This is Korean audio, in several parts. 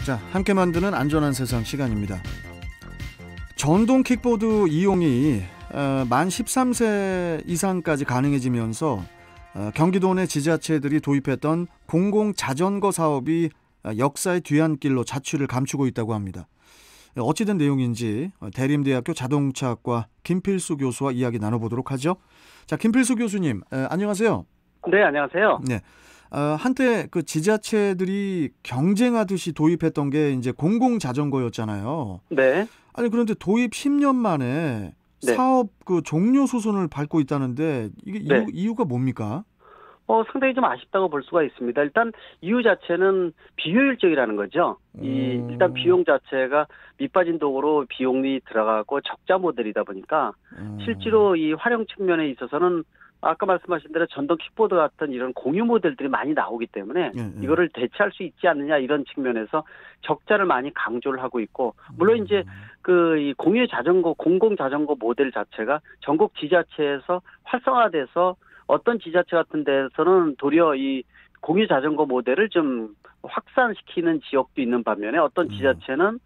자, 함께 만드는 안전한 세상 시간입니다. 전동 킥보드 이용이 만 13세 이상까지 가능해지면서 경기도 내 지자체들이 도입했던 공공자전거 사업이 역사의 뒤안길로 자취를 감추고 있다고 합니다. 어찌된 내용인지 대림대학교 자동차학과 김필수 교수와 이야기 나눠보도록 하죠. 자, 김필수 교수님, 안녕하세요. 네, 안녕하세요. 네. 한때 그 지자체들이 경쟁하듯이 도입했던 게 이제 공공자전거였잖아요. 네. 아니, 그런데 도입 10년 만에 네. 사업 그 종료 소송을 밟고 있다는데 이게 네. 이유가 뭡니까? 상당히 좀 아쉽다고 볼 수가 있습니다. 일단 이유 자체는 비효율적이라는 거죠. 일단 비용 자체가 밑빠진 도구로 비용이 들어가고 적자 모델이다 보니까 실제로 이 활용 측면에 있어서는 아까 말씀하신 대로 전동 킥보드 같은 이런 공유 모델들이 많이 나오기 때문에 이거를 대체할 수 있지 않느냐 이런 측면에서 적자를 많이 강조를 하고 있고, 물론 이제 이 공유 자전거, 공공 자전거 모델 자체가 전국 지자체에서 활성화돼서 어떤 지자체 같은 데서는 도리어 이 공유 자전거 모델을 좀 확산시키는 지역도 있는 반면에 어떤 지자체는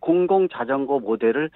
공공 자전거 모델을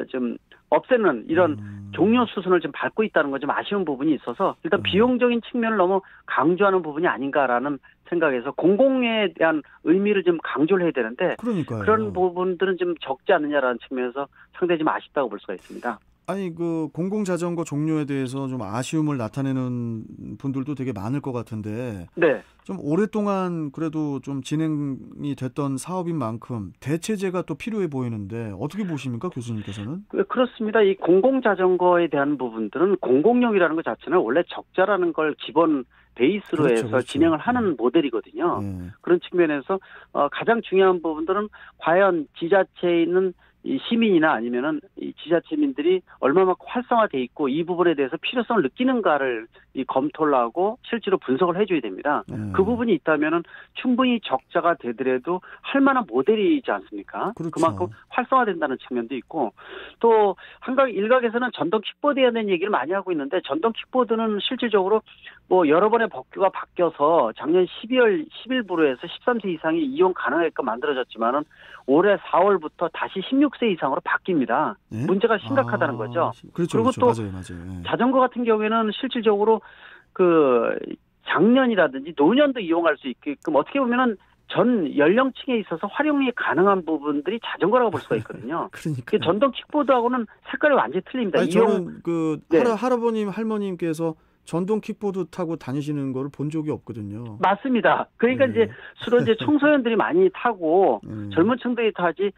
좀 없애는 이런 종료 수순을 좀 밟고 있다는 건 좀 아쉬운 부분이 있어서 일단 비용적인 측면을 너무 강조하는 부분이 아닌가라는 생각에서 공공에 대한 의미를 좀 강조를 해야 되는데, 그러니까요. 그런 부분들은 좀 적지 않느냐라는 측면에서 상당히 좀 아쉽다고 볼 수가 있습니다. 아니, 그 공공자전거 종료에 대해서 좀 아쉬움을 나타내는 분들도 되게 많을 것 같은데, 네. 좀 오랫동안 그래도 좀 진행이 됐던 사업인 만큼 대체제가 또 필요해 보이는데 어떻게 보십니까, 교수님께서는? 그렇습니다. 이 공공자전거에 대한 부분들은 공공용이라는 것 자체는 원래 적자라는 걸 기본 베이스로 해서 진행을 하는 모델이거든요. 그런 측면에서 가장 중요한 부분들은 과연 지자체에 있는 이 시민이나 아니면은 이 지자체민들이 얼마만큼 활성화돼 있고 이 부분에 대해서 필요성을 느끼는가를 검토를 하고 실제로 분석을 해줘야 됩니다. 그 부분이 있다면은 충분히 적자가 되더라도 할 만한 모델이지 않습니까? 그렇죠. 그만큼 활성화된다는 측면도 있고, 또 일각에서는 전동 킥보드에 대한 얘기를 많이 하고 있는데, 전동 킥보드는 실질적으로 뭐 여러 번의 법규가 바뀌어서 작년 12월 10일부로 해서 13세 이상이 이용 가능하게끔 만들어졌지만은 올해 4월부터 다시 16세 이상으로 바뀝니다. 네? 문제가 심각하다는 거죠. 그렇죠, 그리고 그렇죠. 또 맞아요. 자전거 같은 경우에는 실질적으로 그 장년이라든지 노년도 이용할 수 있게끔 어떻게 보면은 전 연령층에 있어서 활용이 가능한 부분들이 자전거라고 볼 수가 있거든요. 그러니까 전동 킥보드하고는 색깔이 완전히 틀립니다. 아니, 저는 할아버님 할머님께서 전동 킥보드 타고 다니시는 거를 본 적이 없거든요. 맞습니다. 그러니까 주로 청소년들이 많이 타고 젊은 층들이 타지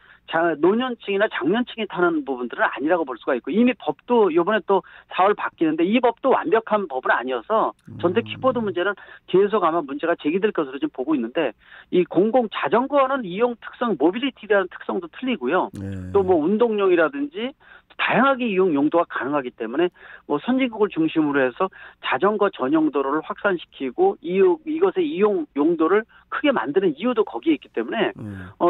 노년층이나 장년층이 타는 부분들은 아니라고 볼 수가 있고, 이미 법도 이번에 또 4월 바뀌는데 이 법도 완벽한 법은 아니어서 전동 킥보드 문제는 계속 아마 문제가 제기될 것으로 좀 보고 있는데, 이 공공 자전거는 이용 특성, 모빌리티라는 특성도 틀리고요. 또 뭐 운동용이라든지 다양하게 이용 용도가 가능하기 때문에 뭐 선진국을 중심으로 해서 자전거 전용 도로를 확산시키고 이것의 이용 용도를 크게 만드는 이유도 거기에 있기 때문에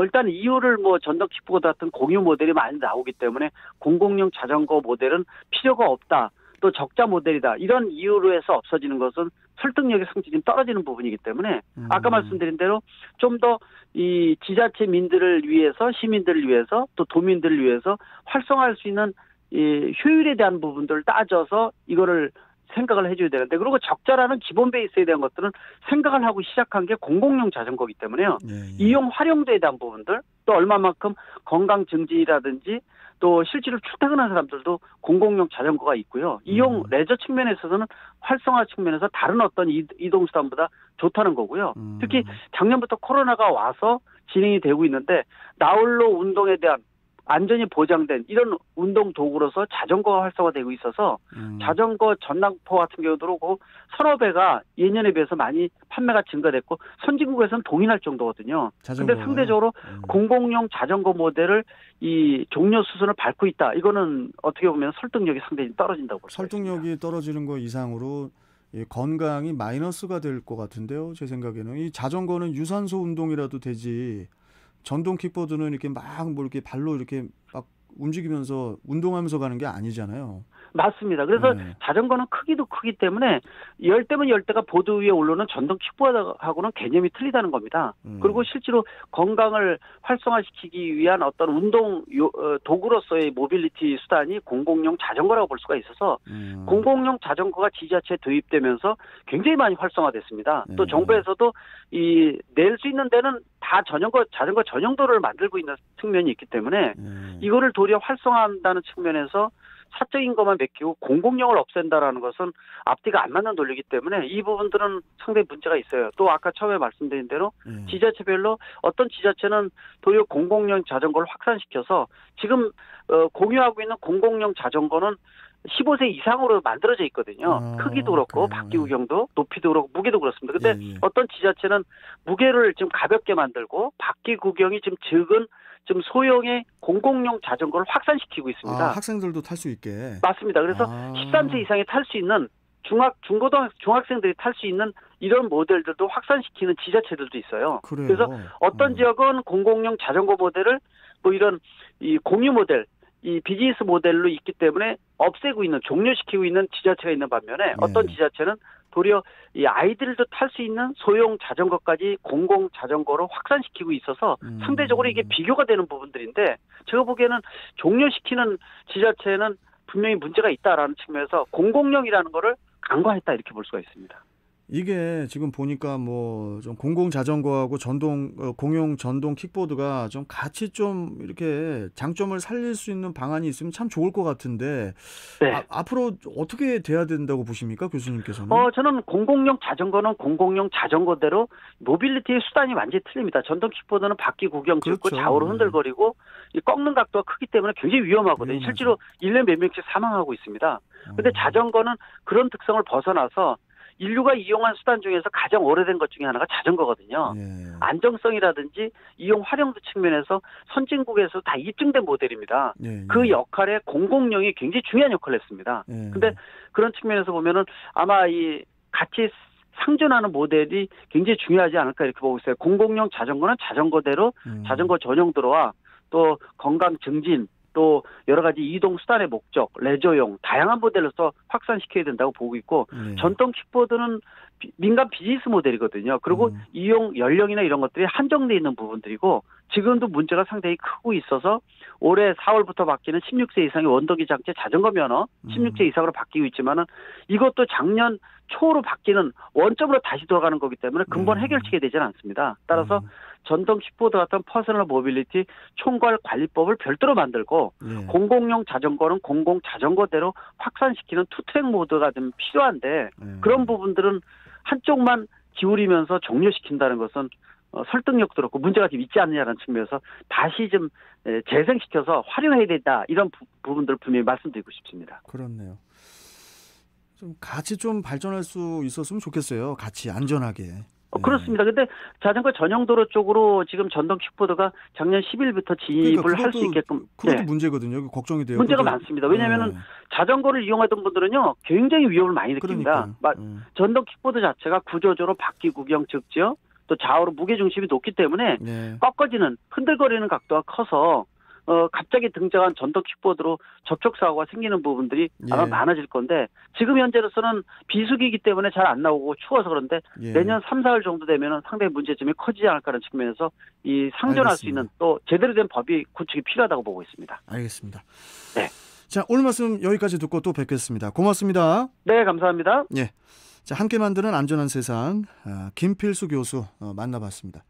일단 이유를 뭐 전동 킥보드 같은 공유 모델이 많이 나오기 때문에 공공용 자전거 모델은 필요가 없다, 또 적자 모델이다, 이런 이유로 해서 없어지는 것은 설득력이 상당히 좀 떨어지는 부분이기 때문에 아까 말씀드린 대로 좀 더 이 지자체민들을 위해서, 시민들을 위해서, 또 도민들을 위해서 활성화할 수 있는 이 효율에 대한 부분들을 따져서 이거를 생각을 해줘야 되는데, 그리고 적자라는 기본 베이스에 대한 것들은 생각을 하고 시작한 게 공공용 자전거이기 때문에요. 이용 활용도에 대한 부분들, 또 얼마만큼 건강 증진이라든지 또 실제로 출퇴근하는 사람들도 공공용 자전거가 있고요. 이용 레저 측면에 있어서는 활성화 측면에서 다른 어떤 이동수단보다 좋다는 거고요. 특히 작년부터 코로나가 와서 진행이 되고 있는데 나홀로 운동에 대한 안전이 보장된 이런 운동 도구로서 자전거가 활성화되고 있어서 자전거 전당포 같은 경우도 그렇고 서너 배가 예년에 비해서 많이 판매가 증가됐고 선진국에서는 동일할 정도거든요. 그런데 상대적으로 공공용 자전거 모델을 이 종료 수순을 밟고 있다. 이거는 어떻게 보면 설득력이 상당히 떨어진다고 볼 수 있습니다. 설득력이 떨어지는 거 이상으로 건강이 마이너스가 될 것 같은데요. 제 생각에는 이 자전거는 유산소 운동이라도 되지. 전동 킥보드는 이렇게 막 뭐 이렇게 발로 이렇게 막 움직이면서 운동하면서 가는 게 아니잖아요. 맞습니다. 그래서 자전거는 크기도 크기 때문에 열대면 열대가 보드 위에 올라오는 전동 킥보드하고는 개념이 틀리다는 겁니다. 그리고 실제로 건강을 활성화시키기 위한 어떤 운동 도구로서의 모빌리티 수단이 공공용 자전거라고 볼 수가 있어서 공공용 자전거가 지자체에 도입되면서 굉장히 많이 활성화됐습니다. 또 정부에서도 낼 수 있는 데는 다 자전거 전용도로를 만들고 있는 측면이 있기 때문에 이거를 도리어 활성화한다는 측면에서 사적인 것만 맡기고 공공용을 없앤다라는 것은 앞뒤가 안 맞는 논리이기 때문에 이 부분들은 상당히 문제가 있어요. 또 아까 처음에 말씀드린 대로 지자체별로 어떤 지자체는 도리어 공공용 자전거를 확산시켜서 지금 공유하고 있는 공공용 자전거는 15세 이상으로 만들어져 있거든요. 크기도 그렇고 바퀴 구경도 높이도 그렇고 무게도 그렇습니다. 근데 어떤 지자체는 무게를 좀 가볍게 만들고 바퀴 구경이 좀 적은 좀 소형의 공공용 자전거를 확산시키고 있습니다. 학생들도 탈 수 있게. 맞습니다. 그래서 13세 이상이 탈 수 있는 중학생들이 탈 수 있는 이런 모델들도 확산시키는 지자체들도 있어요. 그래요. 그래서 어떤 지역은 공공용 자전거 모델을 뭐 이런 이 공유 모델, 이 비즈니스 모델로 있기 때문에 없애고 있는, 종료시키고 있는 지자체가 있는 반면에 어떤 지자체는 도리어 이 아이들도 탈 수 있는 소형 자전거까지 공공 자전거로 확산시키고 있어서 상대적으로 이게 비교가 되는 부분들인데 제가 보기에는 종료시키는 지자체는 분명히 문제가 있다라는 측면에서 공공용이라는 거를 간과했다 이렇게 볼 수가 있습니다. 이게 지금 보니까 뭐 좀 공공 자전거하고 공용 전동 킥보드가 좀 같이 좀 이렇게 장점을 살릴 수 있는 방안이 있으면 참 좋을 것 같은데 네. 앞으로 어떻게 돼야 된다고 보십니까, 교수님께서는? 저는 공공용 자전거는 공공용 자전거대로 모빌리티의 수단이 완전히 틀립니다. 전동 킥보드는 바퀴 구경 찍고 그렇죠. 좌우로 흔들거리고 이 꺾는 각도가 크기 때문에 굉장히 위험하거든요. 실제로 1년 몇 명씩 사망하고 있습니다. 그런데 자전거는 그런 특성을 벗어나서 인류가 이용한 수단 중에서 가장 오래된 것 중에 하나가 자전거거든요. 안정성이라든지 이용 활용도 측면에서 선진국에서 다 입증된 모델입니다. 그 역할에 공공용이 굉장히 중요한 역할을 했습니다. 근데 그런 측면에서 보면은 아마 이 같이 상존하는 모델이 굉장히 중요하지 않을까 이렇게 보고 있어요. 공공용 자전거는 자전거대로 자전거 전용 도로와 또 건강 증진 또 여러 가지 이동 수단의 목적, 레저용, 다양한 모델로서 확산시켜야 된다고 보고 있고 전동 킥보드는 민간 비즈니스 모델이거든요. 그리고 이용 연령이나 이런 것들이 한정되어 있는 부분들이고 지금도 문제가 상당히 크고 있어서 올해 4월부터 바뀌는 16세 이상의 원동기 장치 자전거 면허 16세 이상으로 바뀌고 있지만은 이것도 작년 초로 바뀌는 원점으로 다시 돌아가는 거기 때문에 근본 해결책이 되지는 않습니다. 따라서 전동 킥보드 같은 퍼스널 모빌리티 총괄 관리법을 별도로 만들고 공공용 자전거는 공공 자전거대로 확산시키는 투트랙 모드가 좀 필요한데 그런 부분들은 한쪽만 기울이면서 종료시킨다는 것은 설득력도 그렇고 문제가 좀 있지 않느냐라는 측면에서 다시 좀 재생시켜서 활용해야 된다 이런 부분들을 분명히 말씀드리고 싶습니다. 그렇네요. 좀 같이 좀 발전할 수 있었으면 좋겠어요. 같이 안전하게. 그렇습니다. 근데 자전거 전용도로 쪽으로 지금 전동 킥보드가 작년 10일부터 진입을 할 수 있게끔. 그것도 문제거든요. 걱정이 돼요. 문제가 많습니다. 왜냐하면 자전거를 이용하던 분들은요 굉장히 위험을 많이 느낍니다. 전동 킥보드 자체가 구조적으로 바퀴 구경 적지요. 또 좌우로 무게중심이 높기 때문에 꺾어지는 흔들거리는 각도가 커서 갑자기 등장한 전동 킥보드로 접촉사고가 생기는 부분들이 아마 많아질 건데 지금 현재로서는 비수기이기 때문에 잘 안 나오고 추워서 그런데 내년 3, 4월 정도 되면 상당히 문제점이 커지지 않을까라는 측면에서 이 상존할 수 있는 또 제대로 된 법이 구축이 필요하다고 보고 있습니다. 알겠습니다. 네. 자, 오늘 말씀 여기까지 듣고 또 뵙겠습니다. 고맙습니다. 네, 감사합니다. 자, 함께 만드는 안전한 세상 김필수 교수 만나봤습니다.